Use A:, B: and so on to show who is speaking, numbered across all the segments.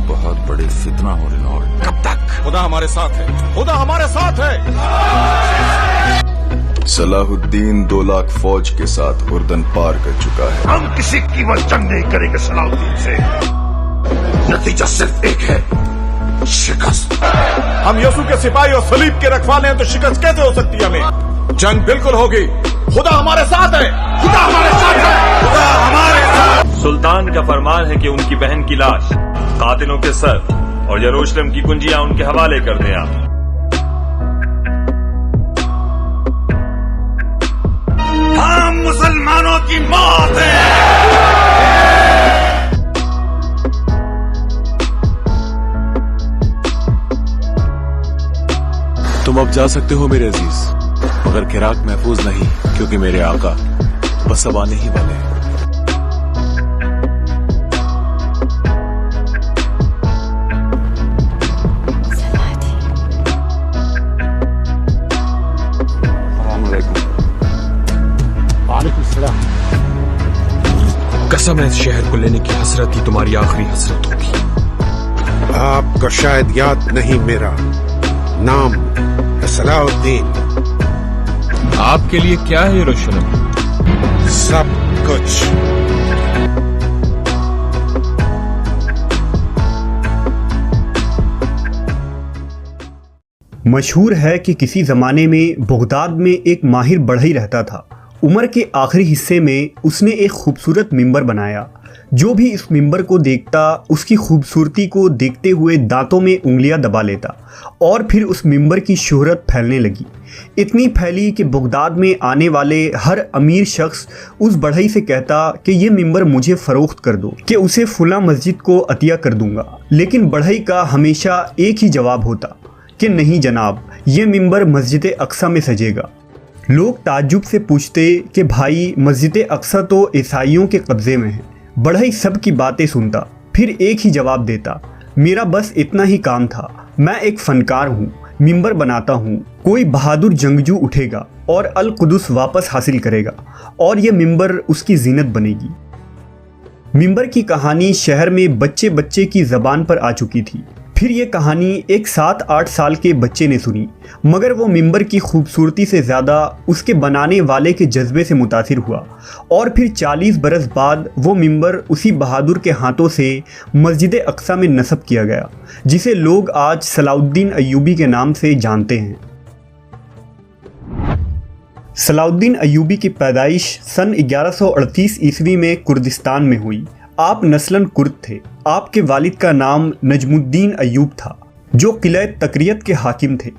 A: बहुत बड़ी फितना हो रही। कब तक?
B: खुदा हमारे साथ है, खुदा हमारे साथ है।
A: सलाहुद्दीन 2 लाख फौज के साथ उर्दन पार कर चुका है।
C: हम किसी कीमत जंग नहीं करेंगे सलाहुद्दीन से। नतीजा सिर्फ एक है, शिकस्त।
B: हम यसू के सिपाही और सलीब के रखवाले हैं, तो शिकस्त कैसे हो सकती है हमें? जंग बिल्कुल होगी। खुदा हमारे साथ है, खुदा हमारे साथ है, खुदा हमारे साथ।
D: सुल्तान का फरमान है कि उनकी बहन की लाश, कातिलों के सर और यरूशलेम की कुंजियां उनके हवाले कर दें आप।
C: हम मुसलमानों की मौत है।
E: तुम अब जा सकते हो मेरे अजीज, मगर किराक महफूज नहीं, क्योंकि मेरे आका बस अब आने ही वाले हैं।
F: कसम है, इस शहर को लेने की हसरत ही तुम्हारी आखिरी हसरत होगी।
G: आपको शायद याद नहीं, मेरा नाम है सलाहुद्दीन।
F: आपके लिए क्या है यरूशलेम?
G: सब कुछ।
H: मशहूर है कि किसी ज़माने में बगदाद में एक माहिर बढ़ई रहता था। उम्र के आखिरी हिस्से में उसने एक खूबसूरत मिंबर बनाया। जो भी इस मिंबर को देखता उसकी खूबसूरती को देखते हुए दांतों में उंगलियां दबा लेता और फिर उस मिंबर की शोहरत फैलने लगी। इतनी फैली कि बगदाद में आने वाले हर अमीर शख्स उस बढ़ई से कहता कि ये मिंबर मुझे फ़रोख्त कर दो, कि उसे फुला मस्जिद को अतिया कर दूंगा। लेकिन बढ़ई का हमेशा एक ही जवाब होता कि नहीं जनाब, ये मिंबर मस्जिद अक्सा में सजेगा। लोग ताज्जुब से पूछते कि भाई, मस्जिद अक्सा तो ईसाइयों के कब्ज़े में है। बढ़ई सब की बातें सुनता, फिर एक ही जवाब देता, मेरा बस इतना ही काम था। मैं एक फ़नकार हूँ, मिंबर बनाता हूँ। कोई बहादुर जंगजू उठेगा और अल कुदस वापस हासिल करेगा और ये मिंबर उसकी जीनत बनेगी। मिंबर की कहानी शहर में बच्चे बच्चे की ज़बान पर आ चुकी थी। फिर ये कहानी एक 7-8 साल के बच्चे ने सुनी, मगर वो मिंबर की खूबसूरती से ज़्यादा उसके बनाने वाले के जज्बे से मुतासिर हुआ और फिर 40 बरस बाद वो मिंबर उसी बहादुर के हाथों से मस्जिद अक्सा में नस्ब किया गया, जिसे लोग आज सलाहुद्दीन अय्यूबी के नाम से जानते हैं। सलाहुद्दीन अय्यूबी की पैदाइश सन 1138 ईस्वी में कुर्दिस्तान में हुई। आप नस्लन कुर्द थे। आपके वालिद का नाम नजमुद्दीन अय्यूब था, जो किला तकरियत के हाकिम थे।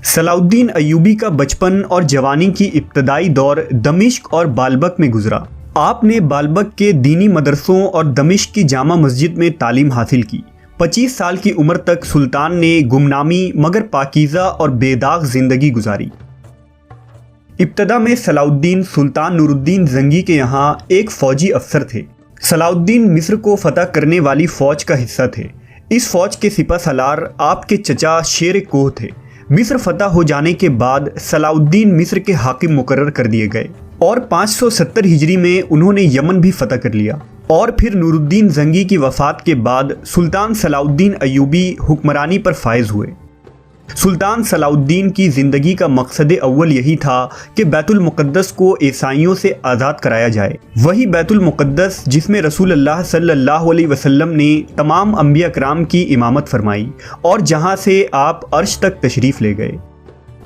H: सलाहुद्दीन अय्यूबी का बचपन और जवानी की इब्तदाई दौर दमिश्क और बालबक में गुजरा। आपने बालबक के दीनी मदरसों और दमिश्क की जामा मस्जिद में तालीम हासिल की। 25 साल की उम्र तक सुल्तान ने गुमनामी मगर पाकीज़ा और बेदाग ज़िंदगी गुजारी। इब्तदा में सलाहुद्दीन सुल्तान नूरुद्दीन जंगी के यहाँ एक फ़ौजी अफसर थे। सलाहुद्दीन मिस्र को फतह करने वाली फ़ौज का हिस्सा थे। इस फ़ौज के सिपा सलार आपके चचा शेर कोह थे। मिस्र फतह हो जाने के बाद सलाहुद्दीन मिस्र के हाकिम मुकर्रर कर दिए गए और 570 हिजरी में उन्होंने यमन भी फतह कर लिया। और फिर नूरुद्दीन जंगी की वफ़ात के बाद सुल्तान सलाहुद्दीन अय्यूबी हुक्मरानी पर फायज हुए। सुल्तान सलाहुद्दीन की ज़िंदगी का मकसद अव्वल यही था कि बैतुल मुक़द्दस को ईसाइयों से आज़ाद कराया जाए। वही बैतुल मुक़द्दस जिसमें रसूल अल्लाह सल्लल्लाहु अलैहि वसल्लम ने तमाम अंबिया कराम की इमामत फरमाई और जहां से आप अर्श तक तशरीफ़ ले गए।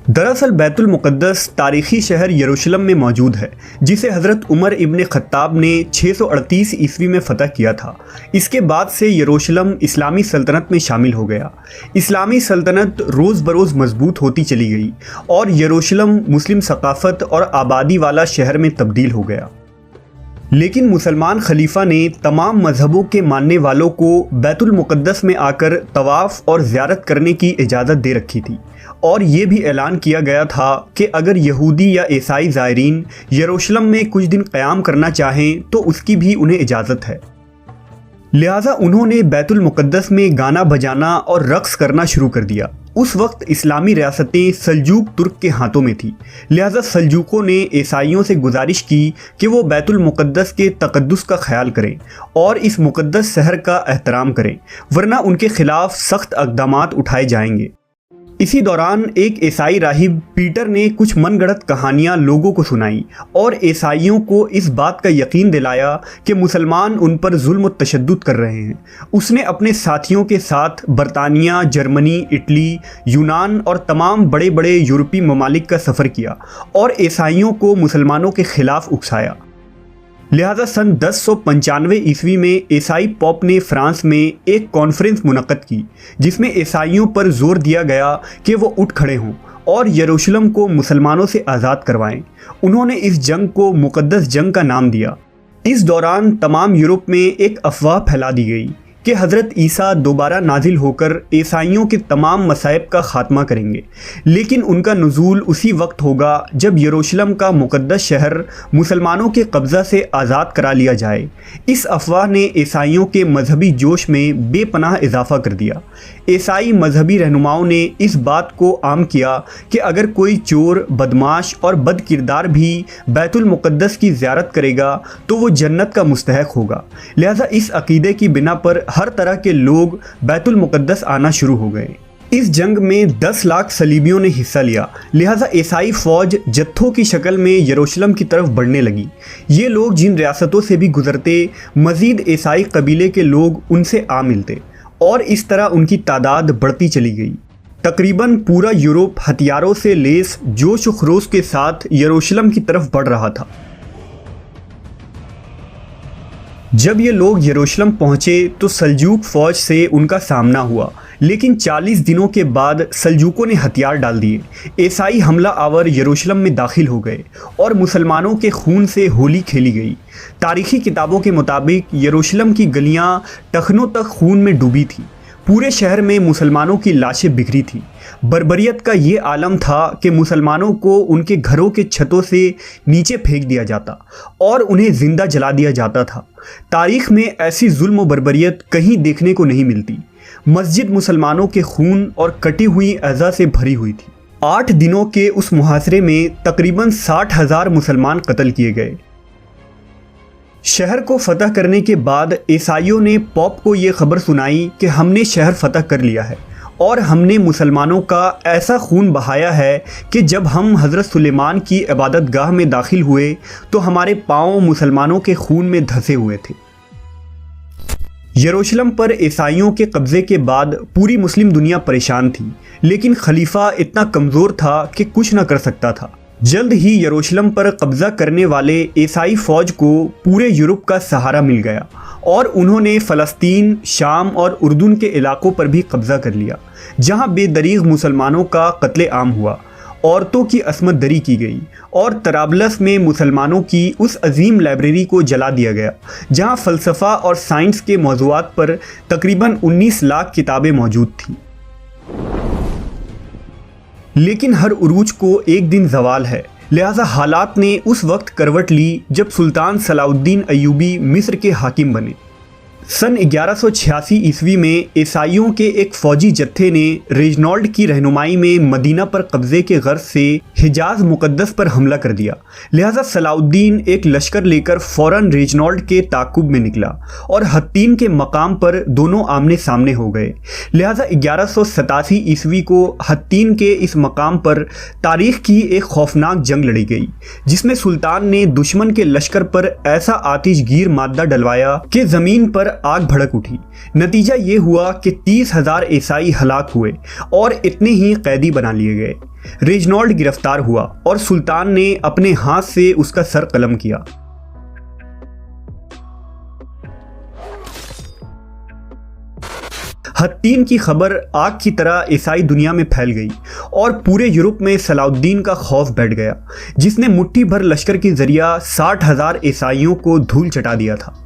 H: दरअसल बैतुल मुक़द्दस तारीख़ी शहर यरूशलेम में मौजूद है, जिसे हज़रत उमर इब्न ख़त्ताब ने 638 ईस्वी में फ़तह किया था। इसके बाद से यरूशलेम इस्लामी सल्तनत में शामिल हो गया। इस्लामी सल्तनत रोज़ बरोज़ मजबूत होती चली गई और यरूशलेम मुस्लिम सकाफ़त और आबादी वाला शहर में तब्दील हो गया। लेकिन मुसलमान खलीफा ने तमाम मजहबों के मानने वालों को बैतुल मुक़द्दस में आकर तवाफ़ और ज़ियारत करने की इजाज़त दे रखी थी और ये भी ऐलान किया गया था कि अगर यहूदी या ईसाई ज़ायरीन यरूशलेम में कुछ दिन क़याम करना चाहें तो उसकी भी उन्हें इजाज़त है। लिहाजा उन्होंने बैतुल मुक़द्दस में गाना बजाना और रक़्स करना शुरू कर दिया। उस वक्त इस्लामी रियासतें सल्जूक तुर्क के हाथों में थी, लिहाजा सल्जूकों ने ईसाइयों से गुजारिश की कि वो बैतुल मुक़द्दस के तक़द्दुस का ख्याल करें और इस मुक़द्दस शहर का एहतराम करें, वरना उनके खिलाफ सख्त इक़दामात उठाए जाएंगे। इसी दौरान एक ईसाई राहिब पीटर ने कुछ मनगढ़ंत कहानियाँ लोगों को सुनाई और ईसाइयों को इस बात का यकीन दिलाया कि मुसलमान उन पर जुल्म और तशद्दुद कर रहे हैं। उसने अपने साथियों के साथ बरतानिया, जर्मनी, इटली, यूनान और तमाम बड़े बड़े यूरोपीय ममालिक का सफ़र किया और ईसाइयों को मुसलमानों के ख़िलाफ़ उकसाया। लिहाजा सन 1095 ईस्वी में ईसाई पॉप ने फ्रांस में एक कॉन्फ्रेंस मुनक़्क़द की, जिसमें ईसाइयों पर जोर दिया गया कि वो उठ खड़े हों और यरूशलेम को मुसलमानों से आज़ाद करवाएं। उन्होंने इस जंग को मुक़द्दस जंग का नाम दिया। इस दौरान तमाम यूरोप में एक अफवाह फैला दी गई कि हज़रत ईसा दोबारा नाजिल होकर ईसाइयों के तमाम मसाइब का ख़ात्मा करेंगे, लेकिन उनका नुज़ूल उसी वक्त होगा जब यरूशलेम का मुक़द्दस शहर मुसलमानों के कब्ज़ा से आज़ाद करा लिया जाए। इस अफवाह ने ईसाइयों के मजहबी जोश में बेपनाह इजाफ़ा कर दिया। ईसाई मजहबी रहनुमाओं ने इस बात को आम किया कि अगर कोई चोर, बदमाश और बद किरदार भी बैतुल मुक़द्दस की ज़ियारत करेगा तो वो जन्नत का मुस्तहक़ होगा। लिहाजा इस अक़ीदे की बिना पर हर तरह के लोग बैतुल मुक़द्दस आना शुरू हो गए। इस जंग में 10 लाख सलीबियों ने हिस्सा लिया, लिहाजा ईसाई फ़ौज जत्थों की शक्ल में यरूशलेम की तरफ बढ़ने लगी। ये लोग जिन रियासतों से भी गुजरते, मज़ीद ईसाई कबीले के लोग उनसे आ मिलते और इस तरह उनकी तादाद बढ़ती चली गई। तकरीबन पूरा यूरोप हथियारों से लेस जोश व खरोश के साथ यरूशलेम की तरफ बढ़ रहा था। जब ये लोग यरूशलेम पहुँचे तो सल्जूक फ़ौज से उनका सामना हुआ, लेकिन 40 दिनों के बाद सल्जूकों ने हथियार डाल दिए। ईसाई हमला आवर यरूशलेम में दाखिल हो गए और मुसलमानों के खून से होली खेली गई। तारीख़ी किताबों के मुताबिक यरूशलेम की गलियाँ टखनों तक खून में डूबी थी। पूरे शहर में मुसलमानों की लाशें बिखरी थी। बर्बरियत का ये आलम था कि मुसलमानों को उनके घरों के छतों से नीचे फेंक दिया जाता और उन्हें ज़िंदा जला दिया जाता था। तारीख़ में ऐसी जुल्म व बर्बरियत कहीं देखने को नहीं मिलती। मस्जिद मुसलमानों के खून और कटी हुई अज़ा से भरी हुई थी। 8 दिनों के उस मुहासरे में तकरीबन 60,000 मुसलमान कत्ल किए गए। शहर को फतह करने के बाद ईसाइयों ने पॉप को ये खबर सुनाई कि हमने शहर फतह कर लिया है और हमने मुसलमानों का ऐसा खून बहाया है कि जब हम हज़रत सुलेमान की इबादत गाह में दाखिल हुए तो हमारे पाँव मुसलमानों के खून में धंसे हुए थे। यरूशलेम पर ईसाइयों के कब्ज़े के बाद पूरी मुस्लिम दुनिया परेशान थी, लेकिन खलीफा इतना कमज़ोर था कि कुछ न कर सकता था। जल्द ही यरूशलेम पर कब्ज़ा करने वाले ईसाई फ़ौज को पूरे यूरोप का सहारा मिल गया और उन्होंने फ़लस्तीन, शाम और उर्दून के इलाकों पर भी कब्ज़ा कर लिया, जहां बेदरीग मुसलमानों का कत्ले आम हुआ, औरतों की असमत दरी की गई और तराबलस में मुसलमानों की उस अजीम लाइब्रेरी को जला दिया गया, जहां फ़लसफ़ा और साइंस के मौज़ूआत पर तकरीबन 19 लाख किताबें मौजूद थीं। लेकिन हर उरूज को एक दिन ज़वाल है, लिहाजा हालात ने उस वक्त करवट ली जब सुल्तान सलाउद्दीन अय्यूबी मिस्र के हाकिम बने। सन 1186 ईस्वी में ईसाइयों के एक फ़ौजी जत्थे ने रेजनॉल्ड की रहनुमाई में मदीना पर कब्ज़े के गर्ज से हिजाज मुक़द्दस पर हमला कर दिया। लिहाजा सलाउद्दीन एक लश्कर लेकर फ़ौरन रेजनॉल्ड के ताक़ुब में निकला और हत्तीन के मकाम पर दोनों आमने सामने हो गए। लिहाजा 1187 ईस्वी को हत्तीन के इस मकाम पर तारीख़ की एक खौफनाक जंग लड़ी गई, जिसमें सुल्तान ने दुश्मन के लश्कर पर ऐसा आतिशगीर मादा डलवाया कि ज़मीन पर आग भड़क उठी। नतीजा ये हुआ कि 30,000 ईसाई हलाक हुए और इतने ही कैदी बना लिए गए। रेजनॉल्ड गिरफ्तार हुआ और सुल्तान ने अपने हाथ से उसका सर कलम किया। हत्तीन की खबर आग की तरह ईसाई दुनिया में फैल गई और पूरे यूरोप में सलाउद्दीन का खौफ बैठ गया, जिसने मुट्ठी भर लश्कर के जरिया 60,000 ईसाइयों को धूल चटा दिया था।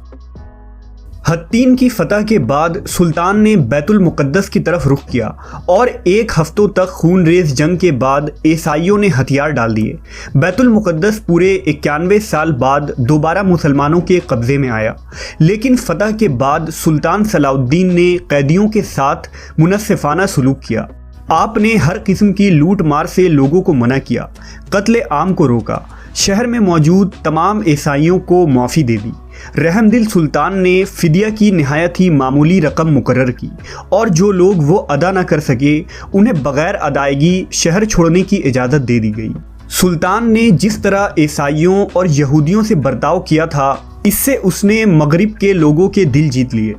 H: हत्तीन की फतह के बाद सुल्तान ने बैतुल मुक़द्दस की तरफ रुख किया और 1 हफ्तों तक खूनरेज़ जंग के बाद ईसाइयों ने हथियार डाल दिए। बैतुल मुक़द्दस पूरे 91 साल बाद दोबारा मुसलमानों के कब्ज़े में आया, लेकिन फतह के बाद सुल्तान सलाउद्दीन ने कैदियों के साथ मुनस्सिफ़ाना सलूक किया। आपने हर किस्म की लूट मार से लोगों को मना किया, कत्ले आम को रोका, शहर में मौजूद तमाम ईसाइयों को माफ़ी दे दी। रहमदिल सुल्तान ने फिदिया की निहायत ही मामूली रकम मुकर्रर की और जो लोग वो अदा न कर सके उन्हें बग़ैर अदायगी शहर छोड़ने की इजाज़त दे दी गई। सुल्तान ने जिस तरह ईसाइयों और यहूदियों से बर्ताव किया था, इससे उसने मगरिब के लोगों के दिल जीत लिए।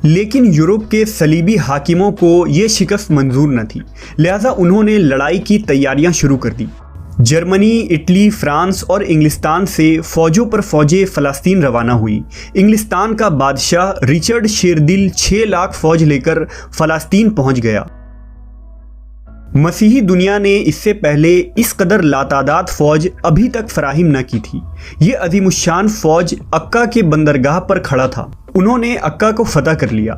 H: लेकिन यूरोप के सलीबी हाकिमों को ये शिकस्त मंजूर न थी, लिहाजा उन्होंने लड़ाई की तैयारियां शुरू कर दी। जर्मनी, इटली, फ्रांस और इंग्लिस्तान से फ़ौजों पर फ़ौजें फ़लस्तीन रवाना हुई। इंग्लिस्तान का बादशाह रिचर्ड शेरदिल 6 लाख फ़ौज लेकर फ़लस्तीन पहुंच गया। मसीही दुनिया ने इससे पहले इस कदर लातादाद फ़ौज अभी तक फराहिम न की थी। ये अज़ीमुश्शान फ़ौज अक्का के बंदरगाह पर खड़ा था। उन्होंने अक्का को फतह कर लिया।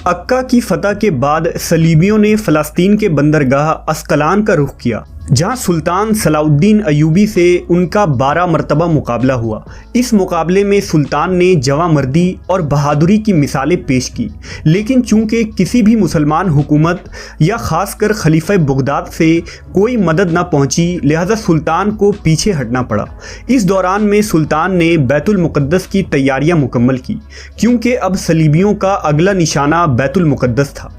H: अक्का की फतह के बाद सलीबियों ने फ़लस्तीन के बंदरगाह अस्कलान का रुख किया, जहां सुल्तान सलाउद्दीन अयूबी से उनका 12 मरतबा मुकाबला हुआ। इस मुकाबले में सुल्तान ने जवामर्दी और बहादुरी की मिसालें पेश की, लेकिन चूंकि किसी भी मुसलमान हुकूमत या ख़ासकर खलीफा बगदाद से कोई मदद न पहुंची, लिहाजा सुल्तान को पीछे हटना पड़ा। इस दौरान में सुल्तान ने बैतुल मुक़द्दस की तैयारियां मुकम्मल की, क्योंकि अब सलीबियों का अगला निशाना बैतुल मुक़द्दस था।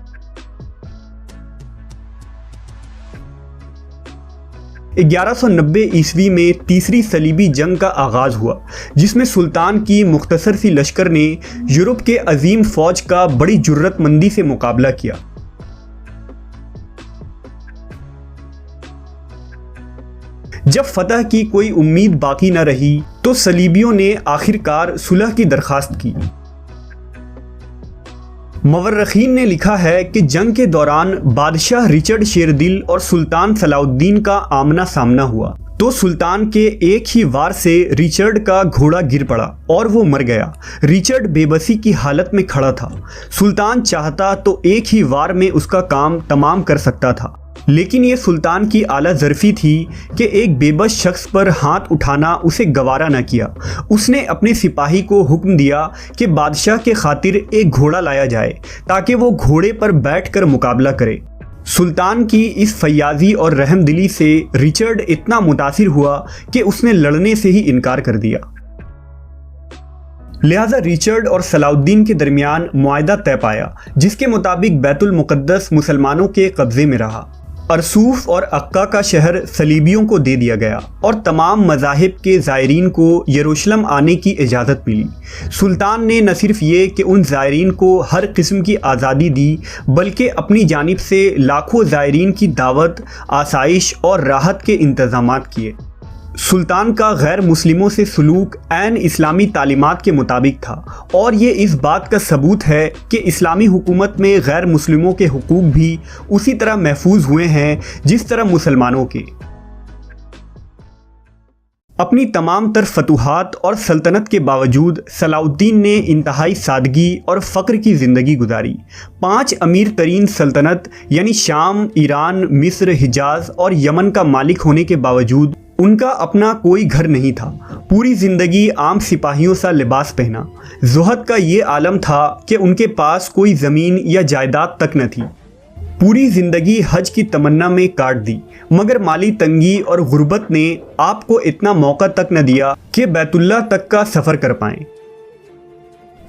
H: 1190 ईस्वी में तीसरी सलीबी जंग का आगाज़ हुआ, जिसमें सुल्तान की मुख्तसर सी लश्कर ने यूरोप के अजीम फ़ौज का बड़ी जुर्रतमंदी से मुकाबला किया। जब फतह की कोई उम्मीद बाकी न रही तो सलीबियों ने आखिरकार सुलह की दरख्वास्त की। मवर्रखीन ने लिखा है कि जंग के दौरान बादशाह रिचर्ड शेरदिल और सुल्तान सलाउद्दीन का आमना सामना हुआ तो सुल्तान के एक ही वार से रिचर्ड का घोड़ा गिर पड़ा और वो मर गया। रिचर्ड बेबसी की हालत में खड़ा था। सुल्तान चाहता तो एक ही वार में उसका काम तमाम कर सकता था, लेकिन ये सुल्तान की आला ज़र्फ़ी थी कि एक बेबस शख्स पर हाथ उठाना उसे गवारा न किया। उसने अपने सिपाही को हुक्म दिया कि बादशाह के खातिर एक घोड़ा लाया जाए ताकि वो घोड़े पर बैठकर मुकाबला करे। सुल्तान की इस फयाजी और रहमदिली से रिचर्ड इतना मुतासिर हुआ कि उसने लड़ने से ही इनकार कर दिया। लिहाजा रिचर्ड और सलाउद्दीन के दरमियान मुआहदा तय पाया, जिसके मुताबिक बैतुल मुक़द्दस मुसलमानों के कब्ज़े में रहा। अरसूफ और अक्का का शहर सलीबियों को दे दिया गया और तमाम मज़ाहिब के ज़ायरीन को यरूशलेम आने की इजाज़त मिली। सुल्तान ने न सिर्फ ये कि उन ज़ायरीन को हर किस्म की आज़ादी दी, बल्कि अपनी जानिब से लाखों ज़ायरीन की दावत, आसाइश और राहत के इंतज़ामात किए। सुल्तान का गैर मुस्लिमों से सलूक ऐन इस्लामी तालीमात के मुताबिक था और ये इस बात का सबूत है कि इस्लामी हुकूमत में गैर मुस्लिमों के हुकूक भी उसी तरह महफूज हुए हैं जिस तरह मुसलमानों के। अपनी तमाम तर फतूहात और सल्तनत के बावजूद सलाउद्दीन ने इंतहाई सादगी और फ़क्र की ज़िंदगी गुजारी। 5 अमीर तरीन सल्तनत यानी शाम, ईरान, मिस्र, हिजाज और यमन का मालिक होने के बावजूद उनका अपना कोई घर नहीं था। पूरी ज़िंदगी आम सिपाहियों सा लिबास पहना। ज़ुहद का ये आलम था कि उनके पास कोई ज़मीन या जायदाद तक न थी। पूरी ज़िंदगी हज की तमन्ना में काट दी, मगर माली तंगी और गुर्बत ने आपको इतना मौका तक न दिया कि बैतुल्लाह तक का सफ़र कर पाएं।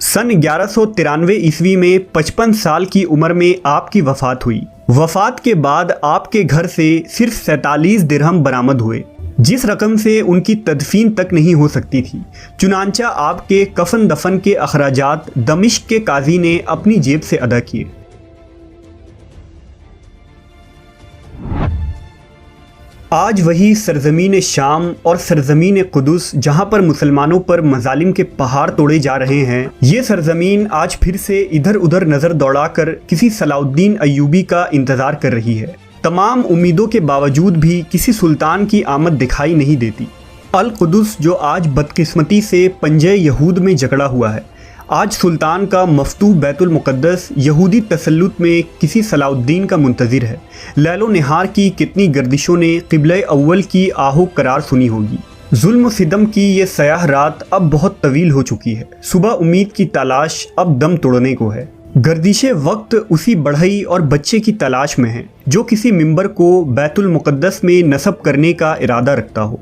H: सन 1193 ईस्वी में 55 साल की उम्र में आपकी वफ़ात हुई। वफ़ात के बाद आपके घर से सिर्फ 47 दिरहम बरामद हुए, जिस रकम से उनकी तदफीन तक नहीं हो सकती थी। चुनांचा आपके कफन दफन के अखराजात दमिश्क के काजी ने अपनी जेब से अदा किए। आज वही सरजमीन शाम और सरजमीन कुदस जहां पर मुसलमानों पर मजालिम के पहाड़ तोड़े जा रहे हैं, ये सरजमीन आज फिर से इधर उधर नज़र दौड़ाकर किसी सलाउद्दीन अयूबी का इंतज़ार कर रही है। तमाम उम्मीदों के बावजूद भी किसी सुल्तान की आमद दिखाई नहीं देती। अल कुदस जो आज बदकिस्मती से पंजे यहूद में जकड़ा हुआ है, आज सुल्तान का मफ्तूह बैतुल मुक़द्दस यहूदी तसल्लुत में किसी सलाउद्दीन का मुंतज़िर है। लैलो निहार की कितनी गर्दिशों ने क़िबला अव्वल की आहो करार सुनी होगी। जुल्म सिदम की ये सयाह रात अब बहुत तवील हो चुकी है। सुबह उम्मीद की तलाश अब दम तोड़ने को है। गर्दिशे वक्त उसी बढ़ई और बच्चे की तलाश में हैं जो किसी मिंबर को बैतुल मुक़द्दस में नस्ब करने का इरादा रखता हो।